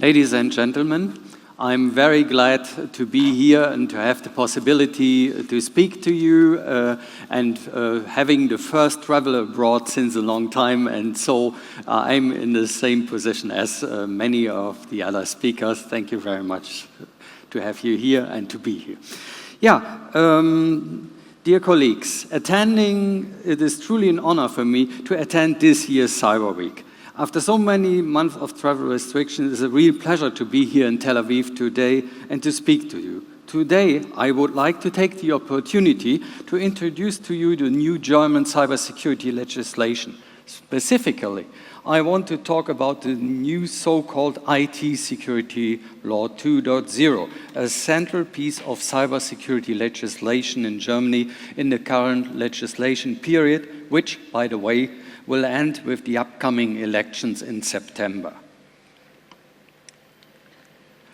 Ladies and gentlemen, I'm very glad to be here and to have the possibility to speak to you and having the first travel abroad since a long time, and so I'm in the same position as many of the other speakers. Thank you very much to have you here and to be here. Dear colleagues, it is truly an honor for me to attend this year's Cyber Week. After so many months of travel restrictions, it's a real pleasure to be here in Tel Aviv today and to speak to you. Today, I would like to take the opportunity to introduce to you the new German cybersecurity legislation. Specifically, I want to talk about the new so-called IT Security Law 2.0, a central piece of cybersecurity legislation in Germany in the current legislation period, which, by the way, will end with the upcoming elections in September.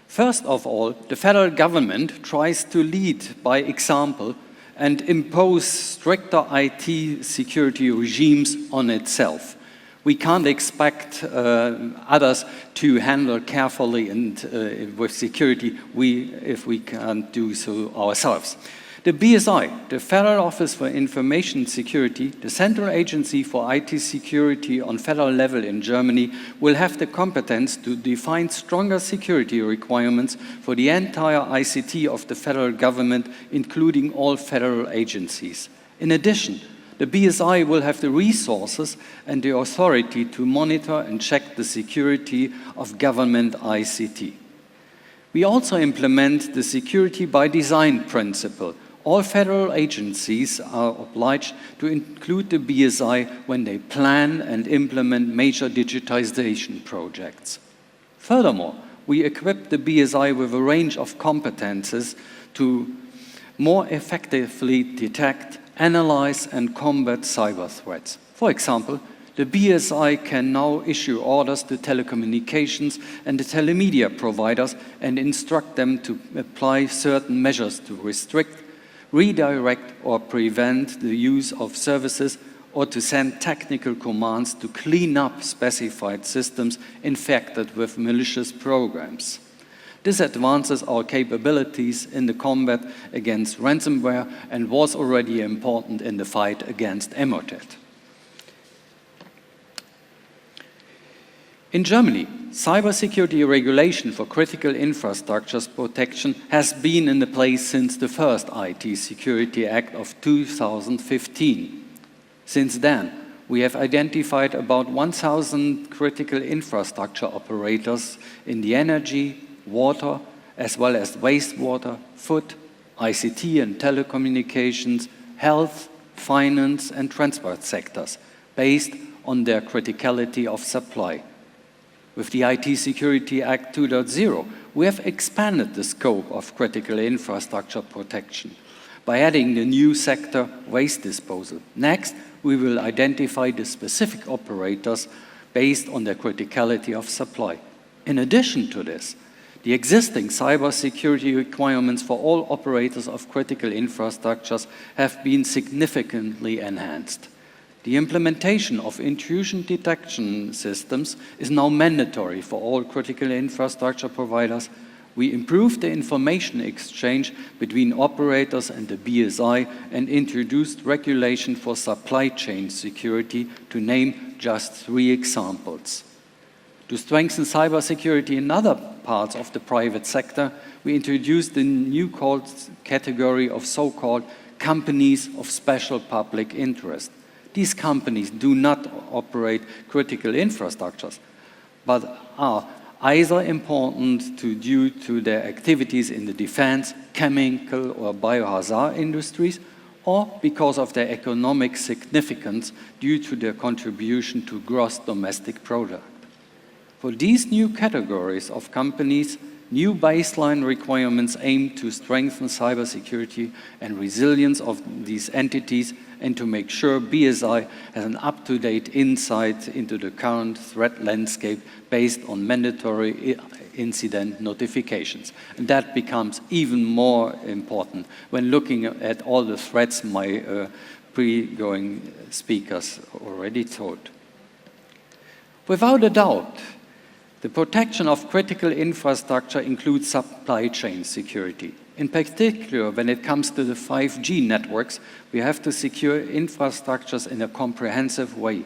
First of all, the federal government tries to lead by example and impose stricter IT security regimes on itself. We can't expect others to handle carefully and with security if we can't do so ourselves. The BSI, the Federal Office for Information Security, the central agency for IT security on federal level in Germany, will have the competence to define stronger security requirements for the entire ICT of the federal government, including all federal agencies. In addition, the BSI will have the resources and the authority to monitor and check the security of government ICT. We also implement the security by design principle. All federal agencies are obliged to include the BSI when they plan and implement major digitization projects. Furthermore, we equip the BSI with a range of competences to more effectively detect, analyze, and combat cyber threats. For example, the BSI can now issue orders to telecommunications and the telemedia providers and instruct them to apply certain measures to restrict, redirect, or prevent the use of services, or to send technical commands to clean up specified systems infected with malicious programs. This advances our capabilities in the combat against ransomware and was already important in the fight against Emotet. In Germany, cybersecurity regulation for critical infrastructures protection has been in place since the first IT Security Act of 2015. Since then, we have identified about 1,000 critical infrastructure operators in the energy, water, as well as wastewater, food, ICT and telecommunications, health, finance and transport sectors, based on their criticality of supply. With the IT Security Act 2.0, we have expanded the scope of critical infrastructure protection by adding the new sector waste disposal. Next, we will identify the specific operators based on their criticality of supply. In addition to this, the existing cybersecurity requirements for all operators of critical infrastructures have been significantly enhanced. The implementation of intrusion detection systems is now mandatory for all critical infrastructure providers. We improved the information exchange between operators and the BSI and introduced regulation for supply chain security, to name just 3 examples. To strengthen cybersecurity in other parts of the private sector, we introduced the new category of so-called companies of special public interest. These companies do not operate critical infrastructures, but are either important due to their activities in the defense, chemical, or biohazard industries, or because of their economic significance due to their contribution to gross domestic product. For these new categories of companies, new baseline requirements aim to strengthen cybersecurity and resilience of these entities and to make sure BSI has an up-to-date insight into the current threat landscape based on mandatory incident notifications. And that becomes even more important when looking at all the threats my pre-going speakers already told. Without a doubt, The protection of critical infrastructure includes supply chain security. In particular, when it comes to the 5G networks, we have to secure infrastructures in a comprehensive way.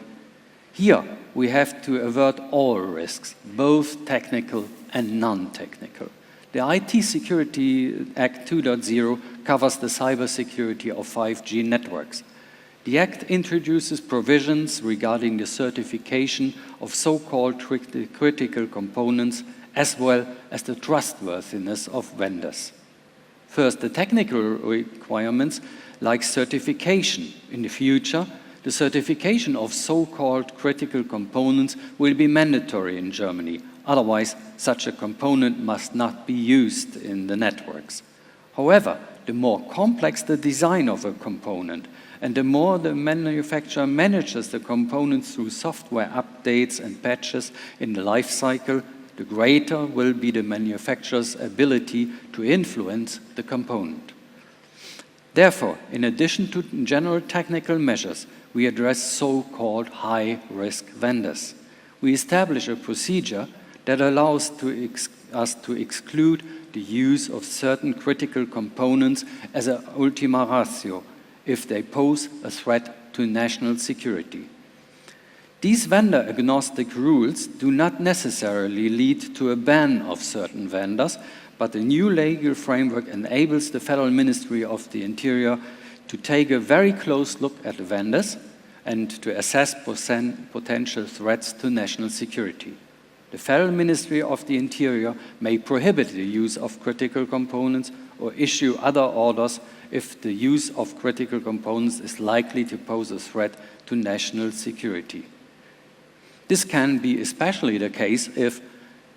Here, we have to avert all risks, both technical and non-technical. The ITSecurity Act 2.0 covers the cybersecurity of 5G networks. The Act introduces provisions regarding the certification of so-called critical components as well as the trustworthiness of vendors. First, the technical requirements like certification. In the future, the certification of so-called critical components will be mandatory in Germany. Otherwise, such a component must not be used in the networks. However, the more complex the design of a component, and the more the manufacturer manages the components through software updates and patches in the life cycle, the greater will be the manufacturer's ability to influence the component. Therefore, in addition to general technical measures, we address so-called high-risk vendors. We establish a procedure that allows us to exclude the use of certain critical components as an ultima ratio if they pose a threat to national security. These vendor-agnostic rules do not necessarily lead to a ban of certain vendors, but the new legal framework enables the Federal Ministry of the Interior to take a very close look at the vendors and to assess potential threats to national security. The Federal Ministry of the Interior may prohibit the use of critical components or issue other orders if the use of critical components is likely to pose a threat to national security. This can be especially the case if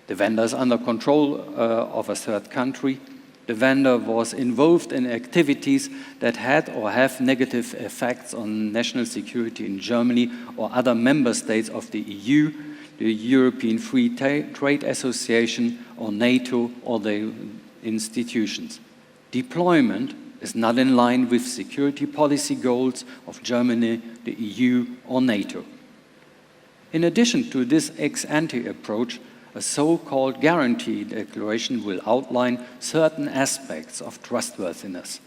the vendor is under control of a third country, the vendor was involved in activities that had or have negative effects on national security in Germany or other member states of the EU, the European Free Trade Association, or NATO, or the institutions. Deployment is not in line with security policy goals of Germany, the EU, or NATO. In addition to this ex-ante approach, a so-called guarantee declaration will outline certain aspects of trustworthiness.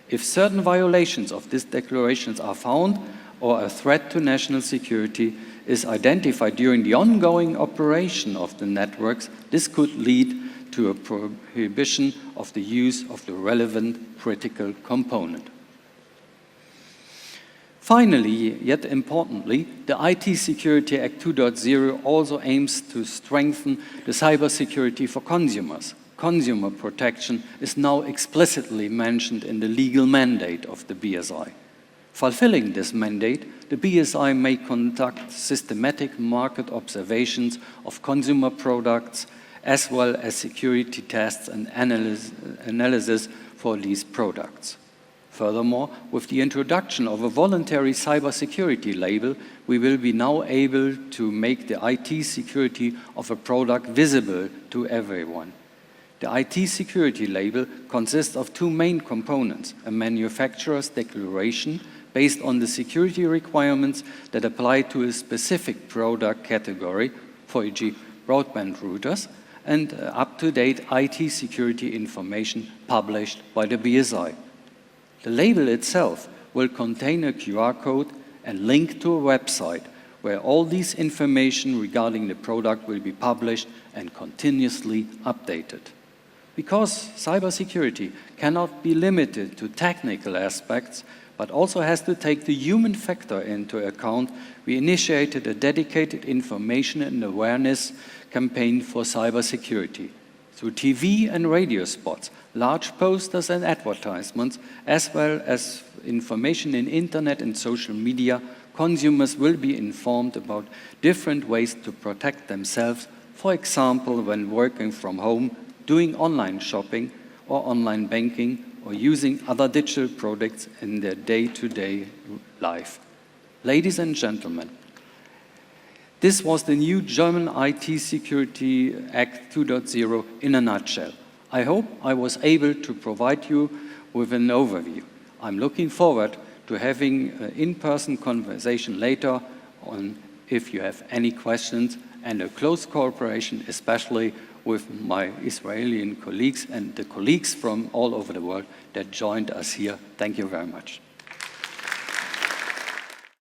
If certain violations of these declarations are found or a threat to national security is identified during the ongoing operation of the networks, this could lead to a prohibition of the use of the relevant critical component. Finally, yet importantly, the ITSecurity Act 2.0 also aims to strengthen the cybersecurity for consumers. Consumer protection is now explicitly mentioned in the legal mandate of the BSI. Fulfilling this mandate, the BSI may conduct systematic market observations of consumer products as well as security tests and analysis for these products. Furthermore, with the introduction of a voluntary cybersecurity label, we will be now able to make the IT security of a product visible to everyone. The IT security label consists of two main components: a manufacturer's declaration based on the security requirements that apply to a specific product category, for e.g. broadband routers, and up-to-date IT security information published by the BSI. The label itself will contain a QR code and link to a website where all this information regarding the product will be published and continuously updated. Because cybersecurity cannot be limited to technical aspects, but also has to take the human factor into account, we initiated a dedicated information and awareness campaign for cybersecurity. Through TV and radio spots, large posters and advertisements, as well as information in internet and social media, consumers will be informed about different ways to protect themselves, for example, when working from home, doing online shopping or online banking, or using other digital products in their day-to-day life. Ladies and gentlemen, this was the new German ITSecurity Act 2.0 in a nutshell. I hope I was able to provide you with an overview. I'm looking forward to having an in-person conversation later on if you have any questions, and a close cooperation, especially with my Israeli colleagues and the colleagues from all over the world that joined us here. Thank you very much.